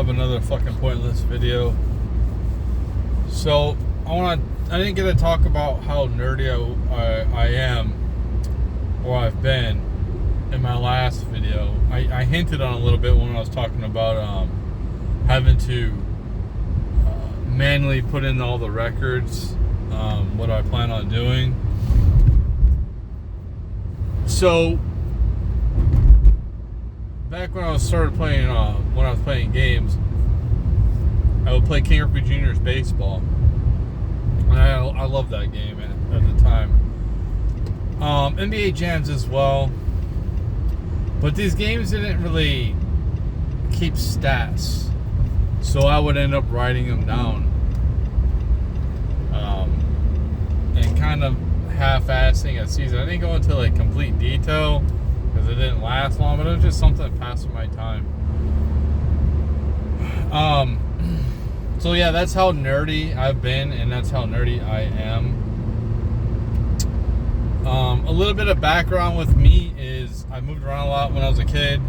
have another fucking pointless video. So I didn't get to talk about how nerdy I am, or I've been, in my last video. I hinted on a little bit when I was talking about having to manually put in all the records. What I plan on doing. So back when I started playing, when I was playing games, I would play King Ripke Jr.'s baseball, and I loved that game at the time. NBA Jams as well, but these games didn't really keep stats, so I would end up writing them down, and kind of half-assing a season. I didn't go into like complete detail because it didn't last long, but it was just something passing my time. So yeah, that's how nerdy I've been, and that's how nerdy I am. A little bit of background with me is I moved around a lot when I was a kid,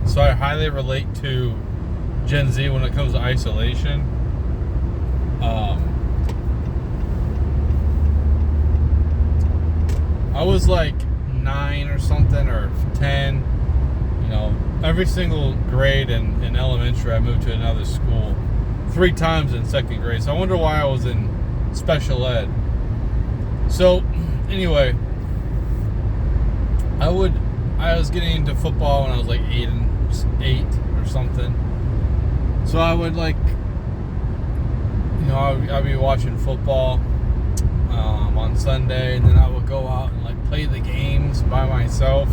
so I highly relate to Gen Z when it comes to isolation. I was like 9 or something, or 10. You know, every single grade in elementary, I moved to another school 3 times in 2nd grade. So I wonder why I was in special ed. So anyway, I was getting into football when I was like 8 or something. So I would like, you know, I'd be watching football on Sunday, and then I would go out and like play the games by myself.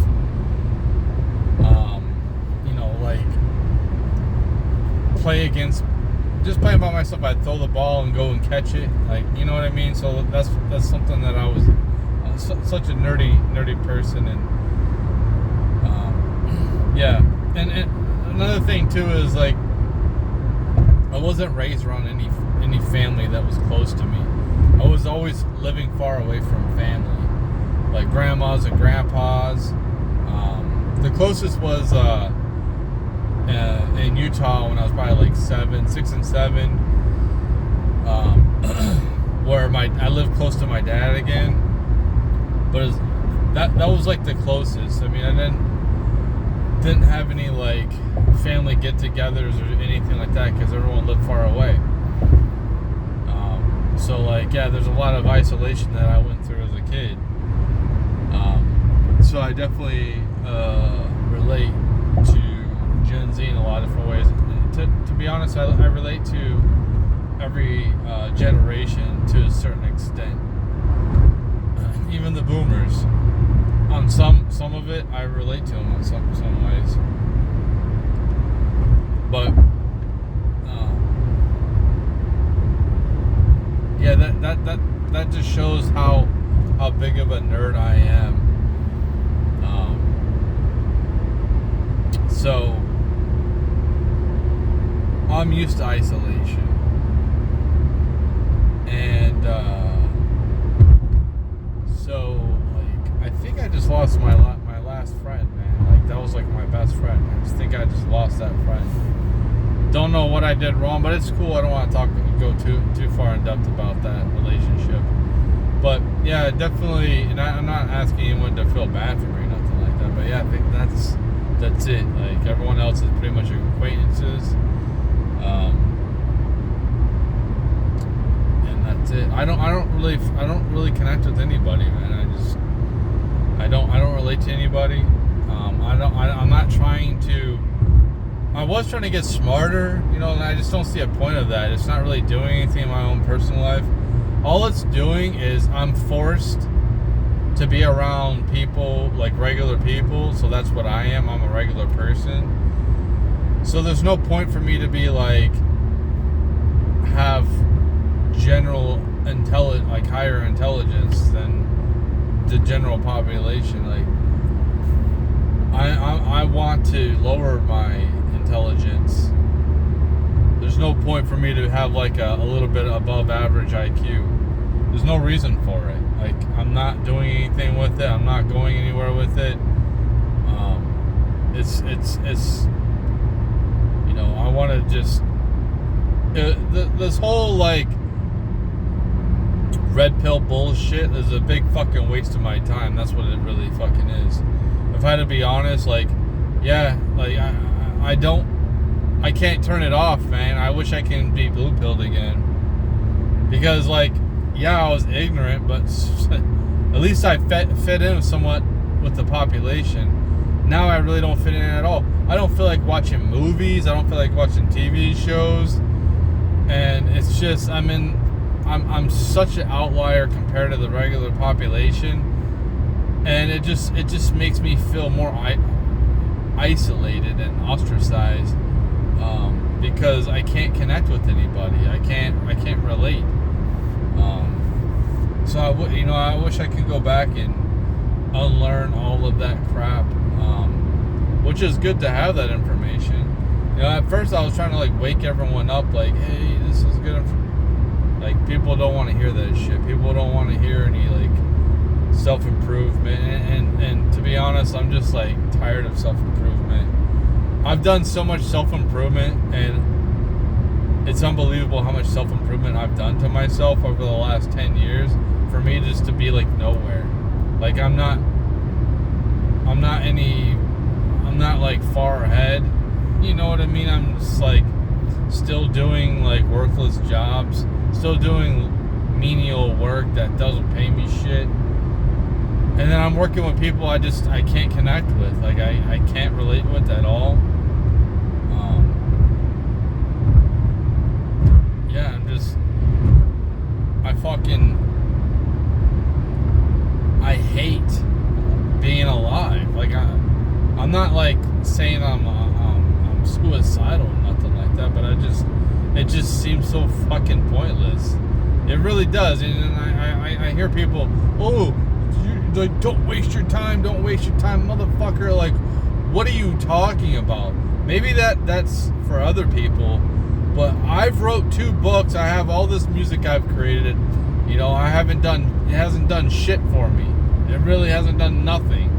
You know, like just playing by myself. I'd throw the ball and go and catch it, like, you know what I mean. So that's something that I was such a nerdy person, and yeah. And another thing too is like I wasn't raised around any family that was close to me. I was always living far away from family, like grandmas and grandpas. The closest was in Utah when I was probably like 6 and 7, where I lived close to my dad again. But that was like the closest. I mean, I didn't have any like family get-togethers or anything like that because everyone lived far away. So like, yeah, there's a lot of isolation that I went through as a kid. So I definitely relate to Gen Z in a lot of different ways. To be honest, I relate to every generation to a certain extent. Even the boomers. On some of it, I relate to them in some ways. But yeah, that just shows how big of a nerd I am. So I'm used to isolation, and so like I think I just lost my last friend, man. Like that was like my best friend. I just think I just lost that friend. Don't know what I did wrong, but it's cool. I don't want to go too far in depth about that relationship. But yeah, definitely, and I'm not asking anyone to feel bad for me or nothing like that. But yeah, I think that's it. Like everyone else is pretty much acquaintances, and that's it. I don't really connect with anybody, man. I don't relate to anybody. I'm not trying to. I was trying to get smarter, you know, and I just don't see a point of that. It's not really doing anything in my own personal life. All it's doing is I'm forced to be around people, like regular people. So that's what I am. I'm a regular person. So there's no point for me to be like, have general like higher intelligence than the general population. Like, I want to lower my intelligence. There's no point for me to have like a little bit above average IQ. There's no reason for it. Like, I'm not doing anything with it. I'm not going anywhere with it. It's you know, I want gotta just this whole like red pill bullshit is a big fucking waste of my time. That's what it really fucking is. If I had to be honest, like, yeah, like I can't turn it off, man. I wish I can be blue pilled again, because like, yeah, I was ignorant, but at least I fit in somewhat with the population. Now I really don't fit in at all. I don't feel like watching movies. I don't feel like watching TV shows, and it's just I'm such an outlier compared to the regular population, and it just makes me feel more isolated and ostracized, because I can't connect with anybody. I can't relate. So I wish I could go back and unlearn all of that crap, which is good to have that information. At first I was trying to like wake everyone up, like, hey, this is good information. Like, people don't want to hear that shit. People don't want to hear any like self-improvement, and to be honest, I'm just like tired of self-improvement. I've done so much self-improvement, and it's unbelievable how much self-improvement I've done to myself over the last 10 years for me just to be like nowhere. Like, I'm not like far ahead, you know what I mean? I'm just like still doing like worthless jobs, still doing menial work that doesn't pay me shit, and then I'm working with people I can't connect with. Like, I can't relate with at all. Yeah, I hate being alive. Like, I'm not like saying I'm suicidal or nothing like that, but it just seems so fucking pointless. It really does. And I hear people, like, don't waste your time, motherfucker. Like, what are you talking about? Maybe that's for other people, but I've wrote 2 books. I have all this music I've created. It hasn't done shit for me. It really hasn't done nothing.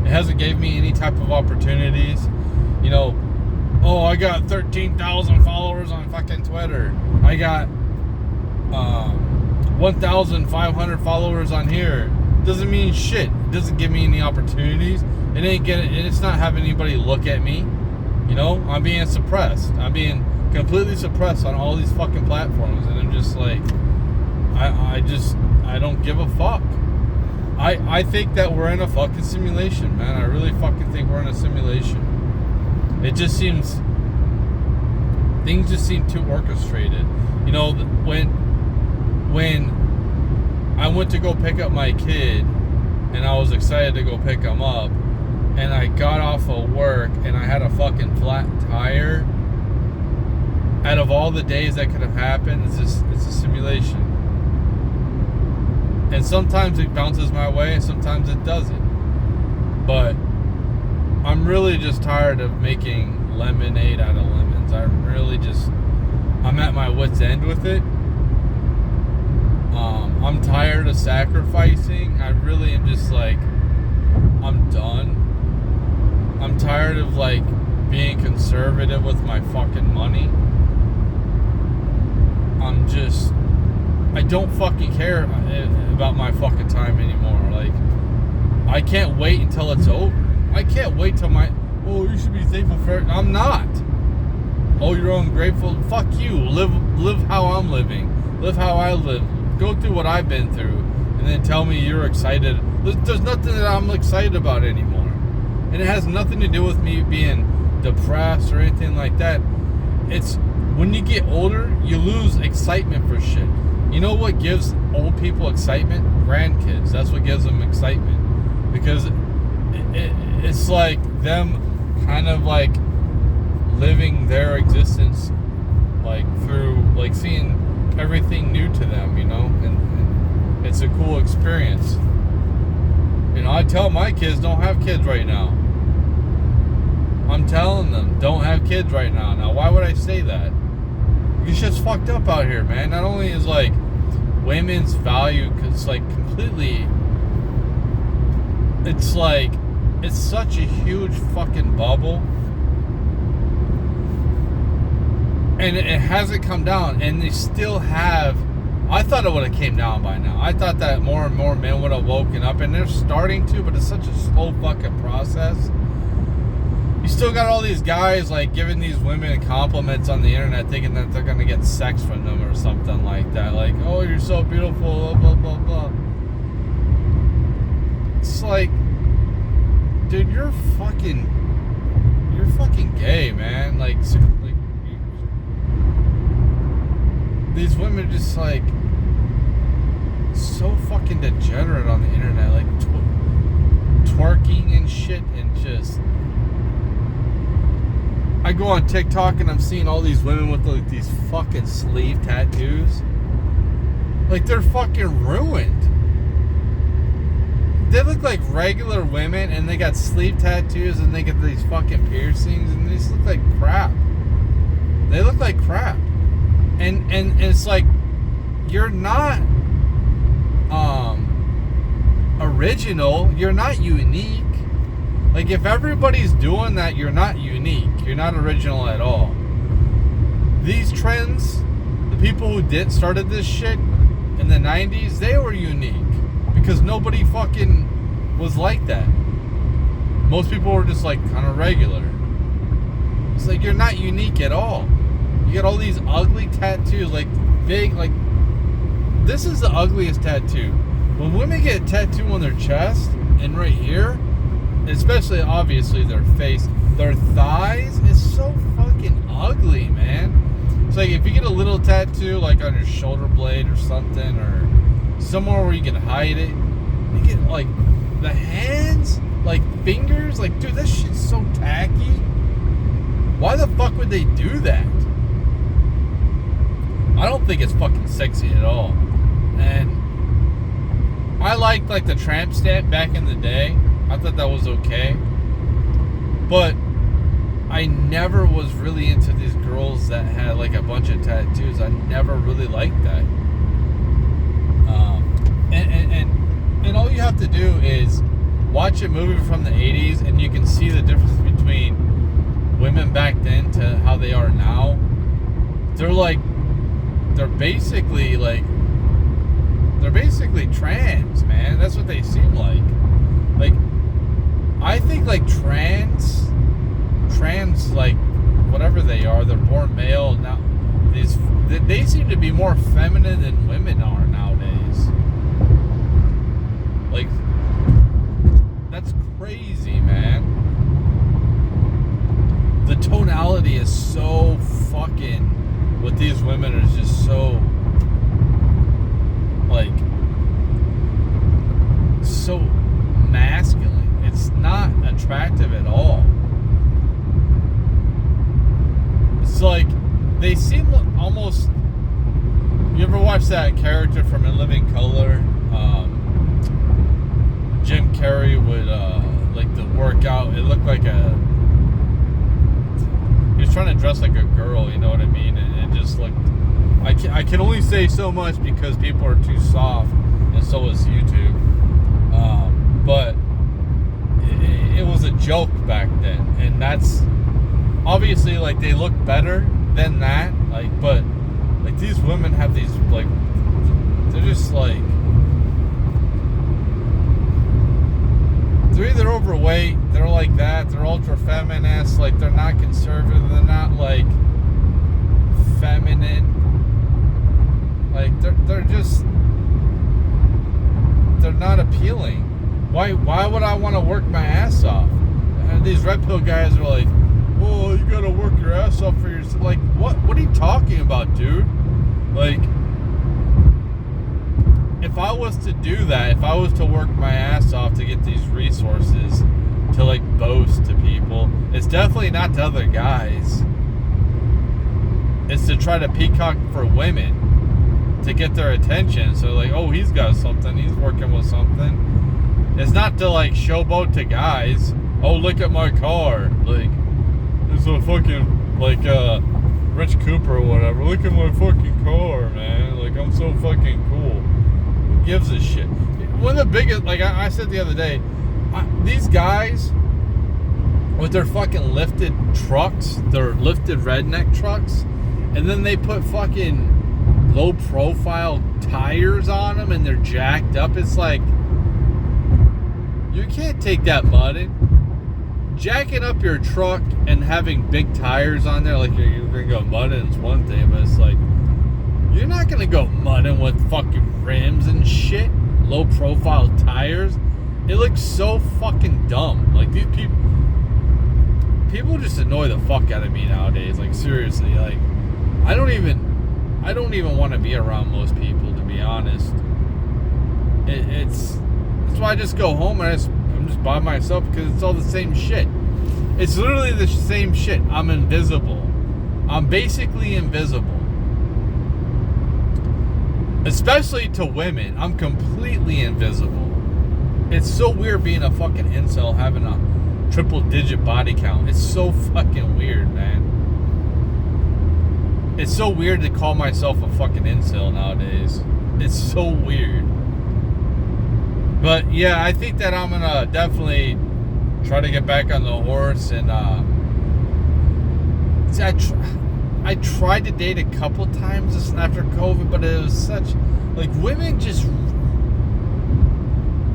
It hasn't gave me any type of opportunities. I got 13,000 followers on fucking Twitter. I got 1,500 followers on here. Doesn't mean shit. It doesn't give me any opportunities. It's not having anybody look at me. I'm being suppressed. I'm being completely suppressed on all these fucking platforms, and I'm just like, I don't give a fuck. I think that we're in a fucking simulation, man. I really fucking think we're in a simulation. It just seems, things just seem too orchestrated. When I went to go pick up my kid, and I was excited to go pick him up, and I got off of work and I had a fucking flat tire. Out of all the days that could have happened, it's a simulation. And sometimes it bounces my way, and sometimes it doesn't. But I'm really just tired of making lemonade out of lemons. I'm at my wit's end with it. I'm tired of sacrificing. I really am just like, I'm done. I'm tired of like being conservative with my fucking money. I don't fucking care about my fucking time anymore. Like, I can't wait until it's over. I can't wait till you should be thankful for it. I'm not. Oh, you're ungrateful. Fuck you. Live how I'm living. Live how I live. Go through what I've been through, and then tell me you're excited. There's nothing that I'm excited about anymore. And it has nothing to do with me being depressed or anything like that. It's when you get older, you lose excitement for shit. You know what gives old people excitement? Grandkids. That's what gives them excitement. Because it's like them kind of like living their existence like through like seeing everything new to them, and it's a cool experience. I tell my kids, don't have kids right now. I'm telling them, don't have kids right now. Now, why would I say that? It's just fucked up out here, man. Not only is like women's value, it's like completely, it's like, it's such a huge fucking bubble. And it hasn't come down, and they still have. I thought it would have came down by now. I thought that more and more men would have woken up, and they're starting to, but it's such a slow fucking process. You still got all these guys like giving these women compliments on the internet, thinking that they're gonna get sex from them or something like that. Like, oh, you're so beautiful, blah blah blah. It's like, dude, you're fucking gay, man. Like these women are just like so fucking degenerate on the internet, like twerking and shit, and just. I go on TikTok and I'm seeing all these women with like these fucking sleeve tattoos. Like they're fucking ruined. They look like regular women and they got sleeve tattoos and they get these fucking piercings and they just look like crap. They look like crap. And it's like, you're not original, you're not unique. Like, if everybody's doing that, you're not unique. You're not original at all. These trends, the people who started this shit in the 90s, they were unique. Because nobody fucking was like that. Most people were just, like, kind of regular. It's like, you're not unique at all. You got all these ugly tattoos, like, big, like... This is the ugliest tattoo. When women get a tattoo on their chest, and right here... Especially, obviously, their face, their thighs is so fucking ugly, man. It's like if you get a little tattoo, like on your shoulder blade or something, or somewhere where you can hide it, you get like the hands, like fingers, like, dude, that shit's so tacky. Why the fuck would they do that? I don't think it's fucking sexy at all. And I liked like the tramp stamp back in the day. I thought that was okay. But I never was really into these girls that had like a bunch of tattoos. I never really liked that. And all you have to do is watch a movie from the 80s and you can see the difference between women back then to how they are now. They're basically trans, man. That's what they seem like. Like, I think like trans, like whatever they are, they're born male now. They seem to be more feminine than women are nowadays. Like, that's crazy, man. The tonality is so fucking, with these women is just so, like, so masculine. It's not attractive at all. It's like, they seem almost, you ever watch that character from In Living Color? Jim Carrey would, like the workout, it looked like he was trying to dress like a girl, you know what I mean? And it just looked, I can only say so much because people are too soft, and so is YouTube. But it was a joke back then, and that's obviously, like, they look better than that, like, but like these women have these, like, they're just like, they're either overweight, they're like that, they're ultra feminist, like they're not conservative, they're not like feminine, like they're just, they're not appealing. Why would I want to work my ass off? And these red pill guys are like, oh, you gotta work your ass off for yourself. Like, what are you talking about, dude? Like, if I was to do that, if I was to work my ass off to get these resources to, like, boast to people, it's definitely not to other guys. It's to try to peacock for women to get their attention. So, like, oh, he's got something, he's working with something. It's not to, like, showboat to guys. Oh, look at my car. Like, it's a fucking, like, Rich Cooper or whatever. Look at my fucking car, man. Like, I'm so fucking cool. Who gives a shit? One of the biggest, like I said the other day, these guys with their fucking lifted trucks, their lifted redneck trucks, and then they put fucking low profile tires on them and they're jacked up. It's like, you can't take that mudding. Jacking up your truck and having big tires on there, like you're gonna go mudding, is one thing, but it's like, you're not gonna go mudding with fucking rims and shit, low profile tires. It looks so fucking dumb. Like, these people just annoy the fuck out of me nowadays. Like, seriously, like, I don't even want to be around most people, to be honest. That's why I just go home and I'm just by myself, because it's all the same shit. It's literally the same shit. I'm invisible. I'm basically invisible. Especially to women, I'm completely invisible. It's so weird being a fucking incel, having a triple digit body count. It's so fucking weird, man. It's so weird to call myself a fucking incel nowadays. It's so weird. But yeah, I think that I'm gonna definitely try to get back on the horse. And see, I tried to date a couple times after COVID, but it was such, like, women just,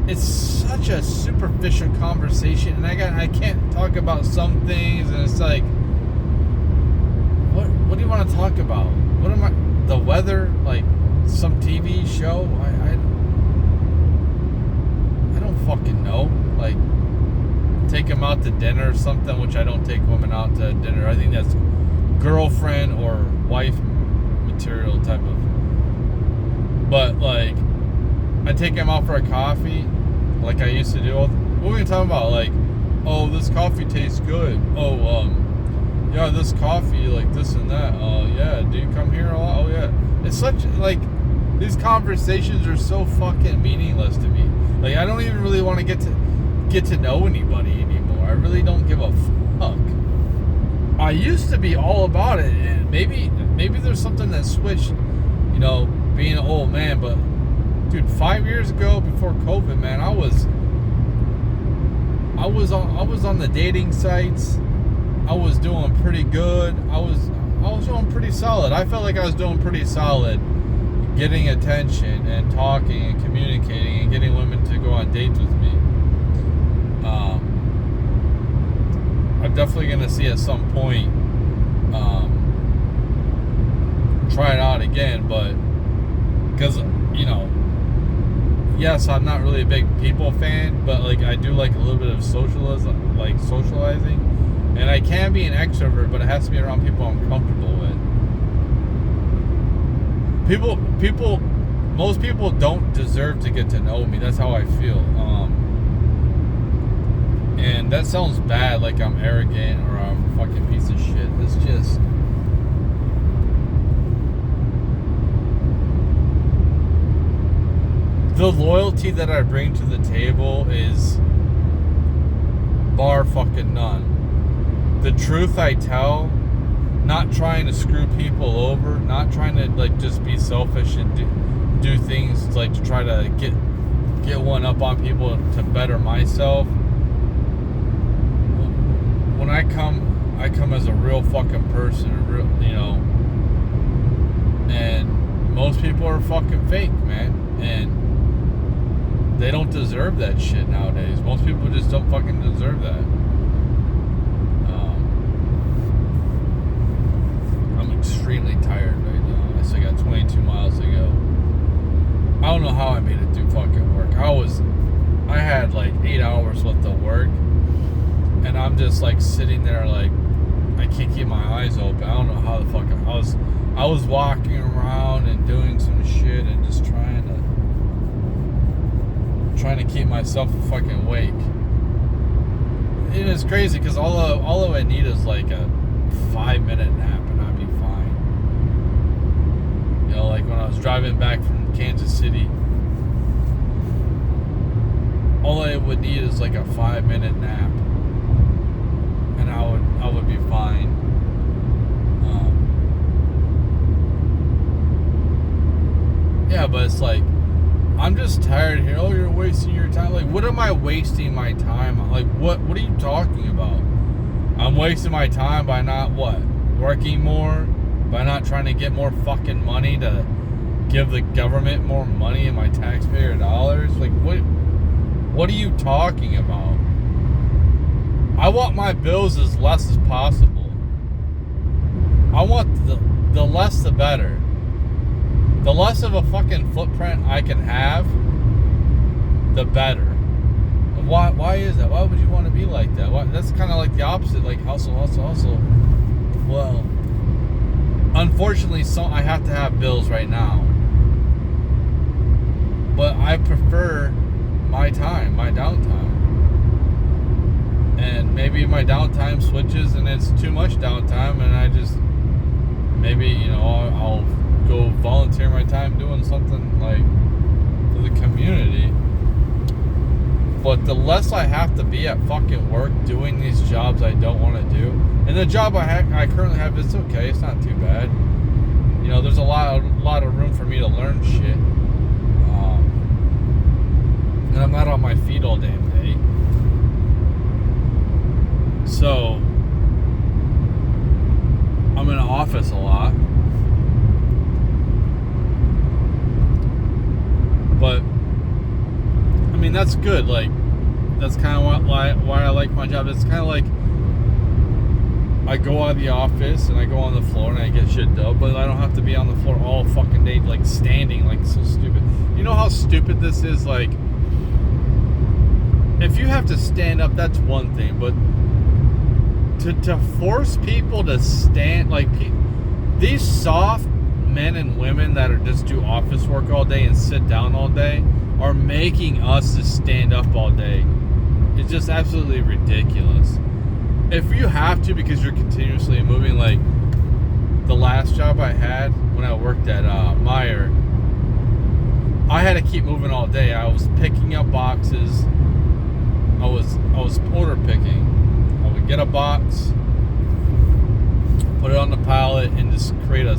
it's such a superficial conversation, and I can't talk about some things, and it's like, what do you want to talk about? What am I, the weather, like some TV show? I don't fucking know. Like, take them out to dinner or something, which I don't take women out to dinner. I think that's girlfriend or wife material type of. But, like, I take them out for a coffee, like I used to do. What were we talking about? Like, oh, this coffee tastes good. Oh, yeah, this coffee, like this and that. Oh, yeah, do you come here a lot? Oh, yeah. It's such, like, these conversations are so fucking meaningless to me. Like, I don't even really want to get to know anybody anymore. I really don't give a fuck. I used to be all about it, and maybe there's something that switched, you know, being an old man. But dude, 5 years ago, before COVID, man, I was on the dating sites. I was doing pretty good. I was doing pretty solid. I felt like I was doing pretty solid, getting attention and talking and communicating and getting women to go on dates with me. I'm definitely gonna see at some point try it out again, but because, you know, yes, I'm not really a big people fan, but, like, I do like a little bit of socializing, and I can be an extrovert, but it has to be around people I'm comfortable with. Most people don't deserve to get to know me. That's how I feel. And that sounds bad, like I'm arrogant or I'm a fucking piece of shit. It's just, the loyalty that I bring to the table is bar fucking none. The truth I tell, not trying to screw people over, not trying to, like, just be selfish and do things, like, to try to get one up on people to better myself. When I come as a real fucking person, a real, you know, and most people are fucking fake, man, and they don't deserve that shit nowadays. Most people just don't fucking deserve that. I'm extremely tired right now. I still got 22 miles to go. I don't know how I made it through fucking work. I had like 8 hours worth of work, and I'm just like sitting there like, I can't keep my eyes open. I don't know how the fuck I was walking around and doing some shit and just trying to keep myself fucking awake. It is crazy because all I need is like a 5-minute nap and I'd be fine. You know, like when I was driving back from Kansas City, all I would need is like a 5-minute nap, and I would be fine. Yeah, but it's like, I'm just tired here. Oh, you're wasting your time. Like, what am I wasting my time on? Like, what are you talking about? I'm wasting my time by not what? Working more, by not trying to get more fucking money to give the government more money in my taxpayer dollars. Like, what are you talking about? I want my bills as less as possible. I want the less the better. The less of a fucking footprint I can have, the better. Why is that? Why would you want to be like that? That's kind of like the opposite, like hustle. Well, unfortunately, I have to have bills right now. But I prefer my time, my downtime. And maybe my downtime switches and it's too much downtime, and I just, maybe, I'll go volunteer my time doing something like for the community. But the less I have to be at fucking work doing these jobs I don't want to do, and the job I currently have, it's okay, it's not too bad. There's a lot of room for me to learn shit, and I'm not on my feet all damn day. So I'm in an office a lot, but I mean, that's good. Like, that's kind of why I like my job. It's kind of like I go out of the office and I go on the floor and I get shit done, but I don't have to be on the floor all fucking day, like standing, like so stupid. You know how stupid this is? Like, if you have to stand up, that's one thing, but to force people to stand, like these soft men and women that are just do office work all day and sit down all day are making us to stand up all day. It's just absolutely ridiculous. If you have to because you're continuously moving, like the last job I had when I worked at Meyer, I had to keep moving all day. I was picking up boxes. I was order picking. I would get a box, put it on the pallet, and just create a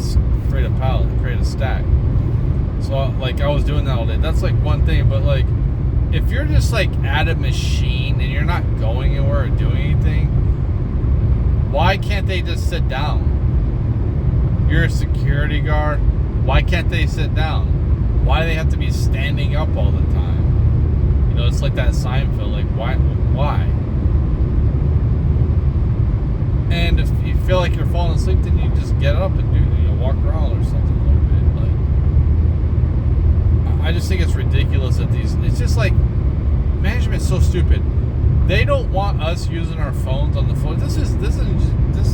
stack. So like I was doing that all day. That's like one thing, but like if you're just like at a machine and you're not going anywhere or doing anything, why can't they just sit down? You're a security guard. Why can't they sit down? Why do they have to be standing up all the time? It's like that Seinfeld. Like why? And if you feel like you're falling asleep, then you just get up and walk around or something a little bit. Like, I just think it's ridiculous that it's just like, management's so stupid. They don't want us using our phones on the floor. This is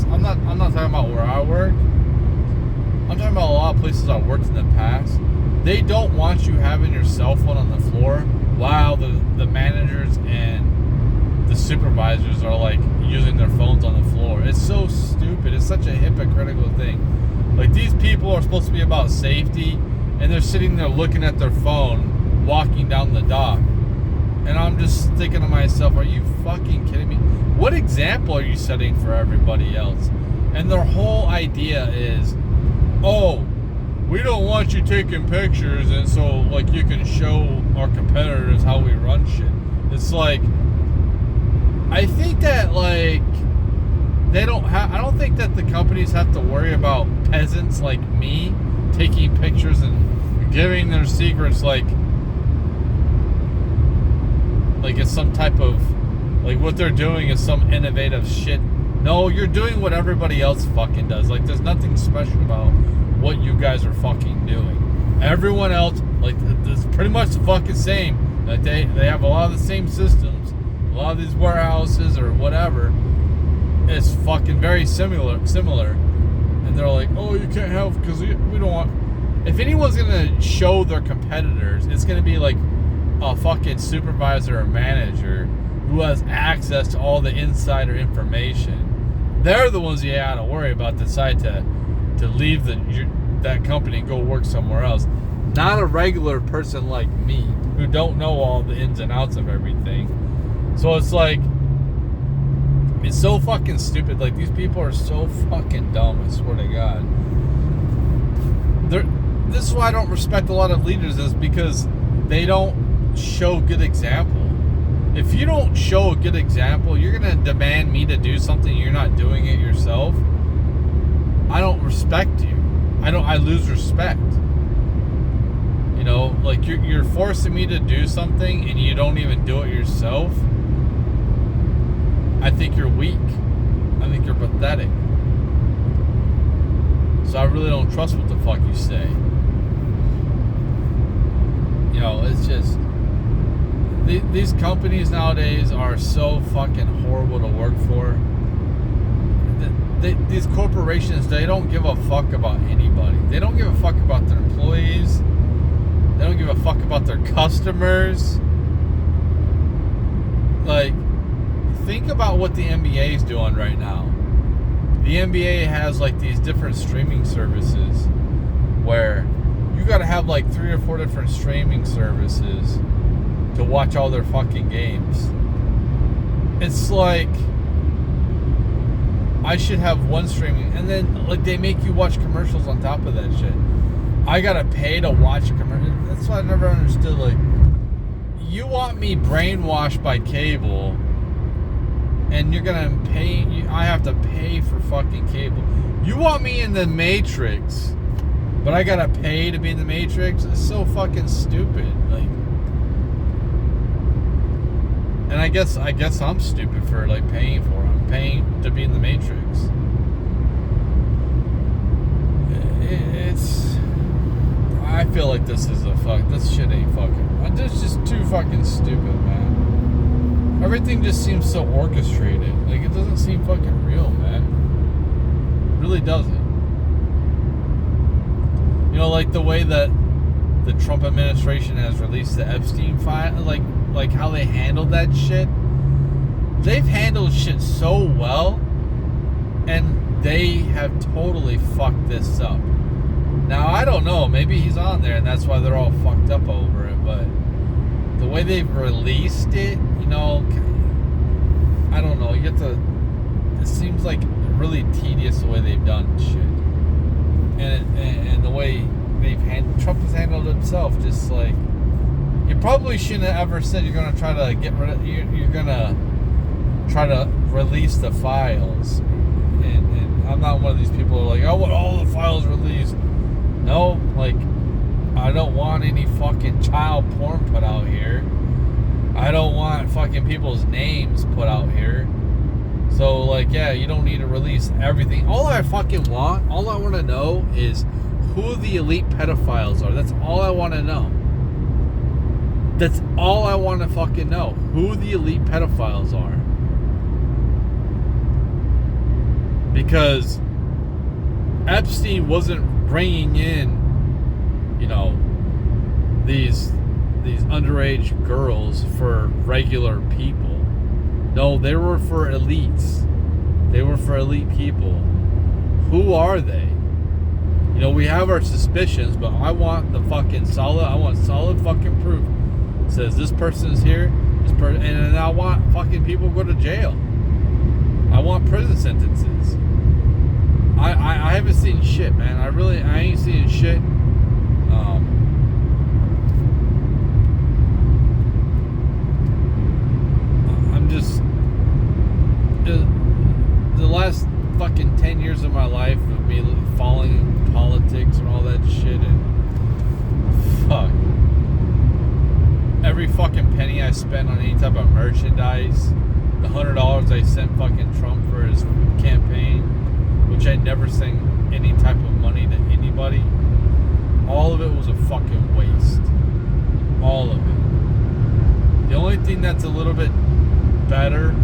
I'm not talking about where I work. I'm talking about a lot of places I worked in the past. They don't want you having your cell phone on the floor while the managers and the supervisors are like using their phones on the floor. It's so stupid. It's such a hypocritical thing. Like, these people are supposed to be about safety, and they're sitting there looking at their phone walking down the dock. And I'm just thinking to myself, are you fucking kidding me? What example are you setting for everybody else? And their whole idea is, oh, we don't want you taking pictures, and so like you can show our competitors how we run shit. It's like, I think that like I don't think that the companies have to worry about peasants like me taking pictures and giving their secrets like it's some type of, like what they're doing is some innovative shit. No, you're doing what everybody else fucking does. Like, there's nothing special about what you guys are fucking doing. Everyone else, like, it's pretty much the fucking same. Like, they have a lot of the same systems. A lot of these warehouses or whatever, it's fucking very similar. And they're like, oh, you can't have, because we don't want. If anyone's gonna show their competitors, it's gonna be like a fucking supervisor or manager who has access to all the insider information. They're the ones you gotta worry about, decide to leave that company and go work somewhere else. Not a regular person like me who don't know all the ins and outs of everything. So it's like, it's so fucking stupid. Like, these people are so fucking dumb, I swear to God. This is why I don't respect a lot of leaders, is because they don't show good example. If you don't show a good example, you're gonna demand me to do something, you're not doing it yourself. I don't respect you. I lose respect. You know, like you're forcing me to do something and you don't even do it yourself. I think you're weak. I think you're pathetic. So I really don't trust what the fuck you say. You know, it's just these companies nowadays are so fucking horrible to work for. These corporations, they don't give a fuck about anybody. They don't give a fuck about their employees. They don't give a fuck about their customers. Like, think about what the NBA is doing right now. The NBA has like these different streaming services where you gotta have like 3 or 4 different streaming services to watch all their fucking games. It's like I should have one streaming, and then like they make you watch commercials on top of that shit. I gotta pay to watch a commercial. That's what I never understood. Like, you want me brainwashed by cable, and you're gonna pay. I have to pay for fucking cable. You want me in the Matrix, but I gotta pay to be in the Matrix. It's so fucking stupid. Like, and I guess I'm stupid for like paying for it. I'm paying to be in the Matrix. It's. I feel like this shit ain't fucking. It's just too fucking stupid, man. Everything just seems so orchestrated. Like, it doesn't seem fucking real, man. It really doesn't. You know, like the way that the Trump administration has released the Epstein file, like how they handled that shit. They've handled shit so well, and they have totally fucked this up. Now, I don't know. Maybe he's on there, and that's why they're all fucked up over it. But the way they've released it, you know, I don't know. It seems like really tedious the way they've done shit, and the way Trump has handled himself. Just like, you probably shouldn't have ever said you're gonna try to get rid of. You're gonna try to release the files, and I'm not one of these people who are like, I want all the files released. No, like, I don't want any fucking child porn put out here. I don't want fucking people's names put out here. So, like, yeah, you don't need to release everything. All I want to know is who the elite pedophiles are. That's all I want to know. That's all I want to fucking know. Who the elite pedophiles are. Because Epstein wasn't bringing in, you know, these underage girls for regular people. No, they were for elites. They were for elite people. Who are they? You know, we have our suspicions, but I want solid fucking proof. It says this person is here, and I want fucking people to go to jail. I want prison sentences. I haven't seen shit, man. I ain't seen shit. I'm just the last fucking 10 years of my life of me following politics and all that shit, and fuck. Every fucking penny I spent on any type of merchandise, the $100 I sent fucking Trump for his campaign, which I never sent any type of money to anybody, all of it was a fucking waste. All of it. The only thing that's a little bit better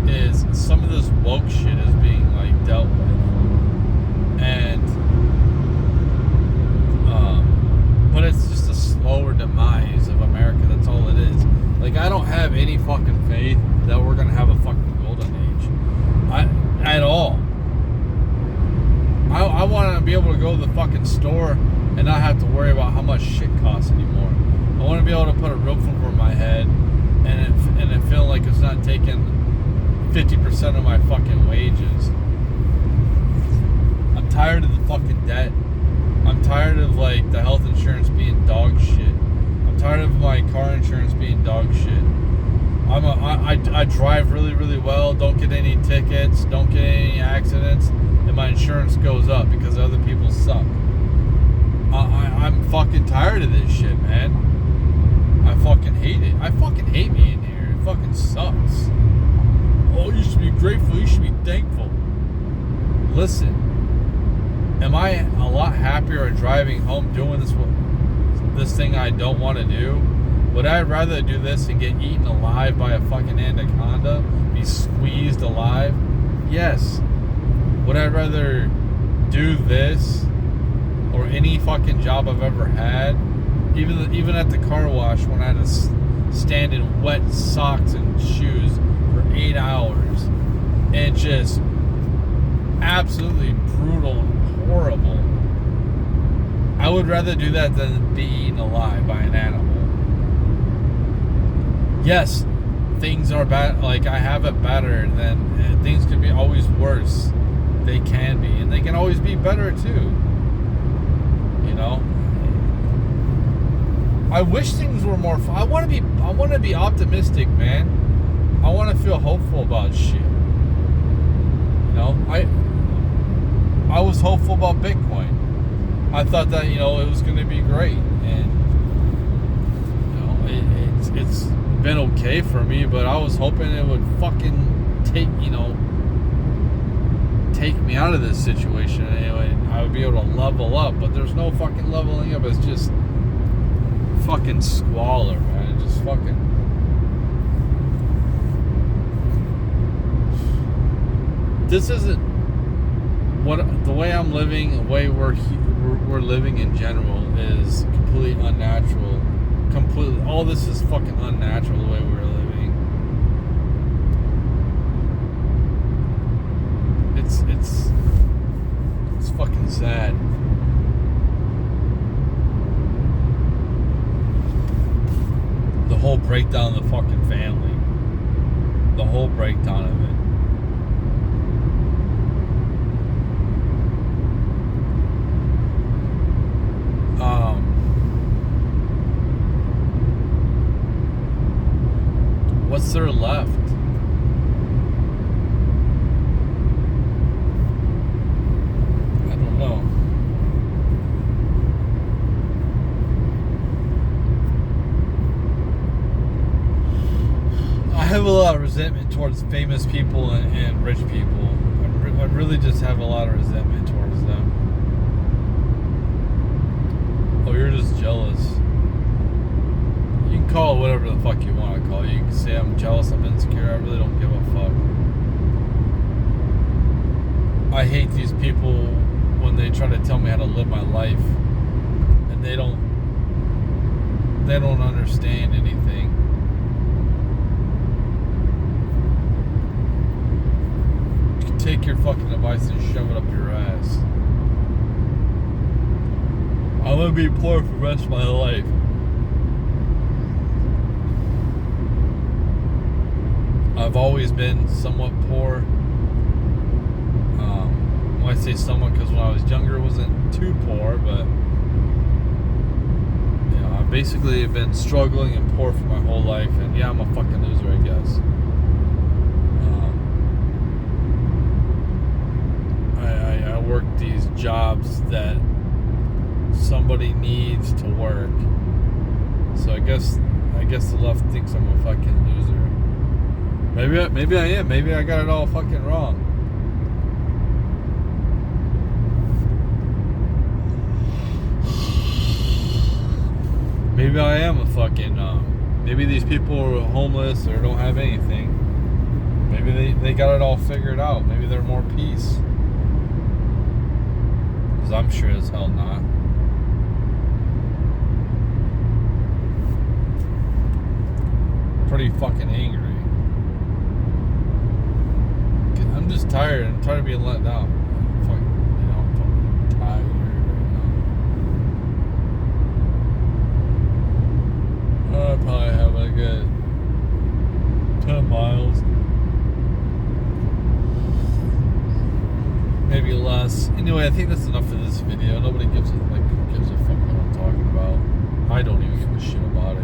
is some of this woke shit is being like dealt with, and but it's just a slower demise of America. That's all it is. Like, I don't have any fucking faith that we're gonna have a fucking golden age, at all. I want to be able to go to the fucking store and not have to worry about how much shit costs anymore. I want to be able to put a roof over my head and it feel like it's not taking 50% of my fucking wages. I'm tired of the fucking debt. I'm tired of like the health insurance being dog shit. I'm tired of my car insurance being dog shit. I drive really, really well, don't get any tickets, don't get any accidents, and my insurance goes up because suck. I'm fucking tired of this shit, man. I fucking hate it. I fucking hate being here. It fucking sucks. Oh, you should be grateful. You should be thankful. Listen, am I a lot happier driving home doing this thing I don't want to do? Would I rather do this and get eaten alive by a fucking anaconda? Be squeezed alive? Yes. Would I rather do this or any fucking job I've ever had? Even at the car wash when I had to stand in wet socks and shoes for 8 hours and just absolutely brutal and horrible. I would rather do that than be eaten alive by an animal. Yes, things are bad. Like, I have it better than things can be always worse. They can be, and they can always be better too. You know, I wish things were more fun. I want to be optimistic, man. I want to feel hopeful about shit. You know, I was hopeful about Bitcoin. I thought that, you know, it was going to be great, and you know, it's been okay for me, but I was hoping it would fucking take me out of this situation, and I would be able to level up, but there's no fucking leveling up. It's just fucking squalor, man. It's just fucking. This isn't what the way I'm living, the way we're living in general is completely unnatural. Completely, all this is fucking unnatural. The way we're living, it's fucking sad. The whole breakdown of the fucking family, the whole breakdown of it. What's there left? I don't know. I have a lot of resentment towards famous people and rich people. I really just have a lot of resentment towards them. Oh, you're just jealous. You can call it whatever the fuck you want to call it. You can say I'm jealous, I'm insecure. I really don't give a fuck. I hate these people when they try to tell me how to live my life, and they don't understand anything. You can take your fucking advice and shove it up your ass. I'm gonna be poor for the rest of my life. I've always been somewhat poor. When I say somewhat, because when I was younger, it wasn't too poor, but you know, I basically have been struggling and poor for my whole life. And yeah, I'm a fucking loser, I guess. I work these jobs that somebody needs to work. So I guess the left thinks I'm a fucking loser. Maybe I am. Maybe I got it all fucking wrong. Maybe I am a fucking. Maybe these people are homeless or don't have anything. Maybe they got it all figured out. Maybe they're more peace. Because I'm sure as hell not. Pretty fucking angry. I'm just tired. I'm tired of being let down. I'm fucking tired right now. I probably have a good 10 miles. Maybe less. Anyway, I think that's enough for this video. Nobody gives a fuck what I'm talking about. I don't even give a shit about it.